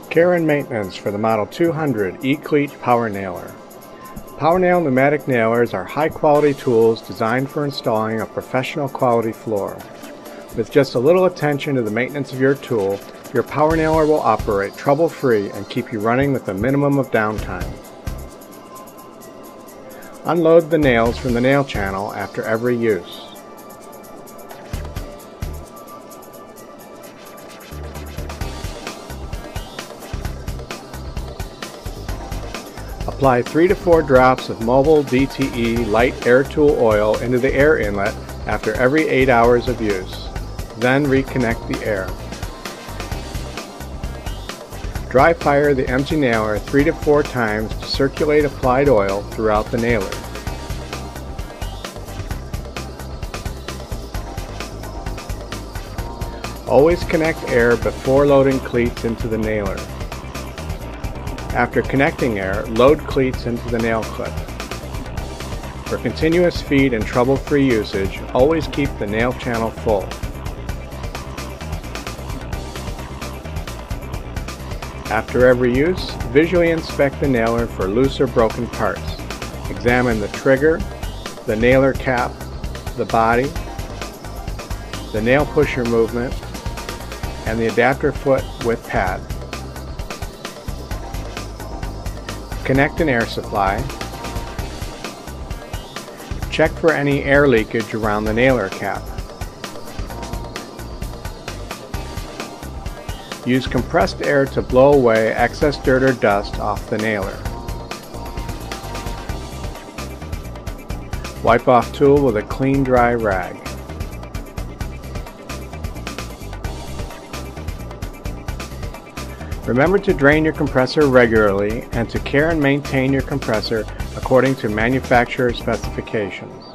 Care and maintenance for the Model 200 E-Cleat Power Nailer. Powernail pneumatic nailers are high-quality tools designed for installing a professional quality floor. With just a little attention to the maintenance of your tool, your power nailer will operate trouble-free and keep you running with a minimum of downtime. Unload the nails from the nail channel after every use. Apply 3 to 4 drops of Mobile DTE light air tool oil into the air inlet after every 8 hours of use. Then reconnect the air. Dry fire the empty nailer 3 to 4 times to circulate applied oil throughout the nailer. Always connect air before loading cleats into the nailer. After connecting air, load cleats into the nail clip. For continuous feed and trouble-free usage, always keep the nail channel full. After every use, visually inspect the nailer for loose or broken parts. Examine the trigger, the nailer cap, the body, the nail pusher movement, and the adapter foot with pad. Connect an air supply. Check for any air leakage around the nailer cap. Use compressed air to blow away excess dirt or dust off the nailer. Wipe off tool with a clean, dry rag. Remember to drain your compressor regularly and to care and maintain your compressor according to manufacturer specifications.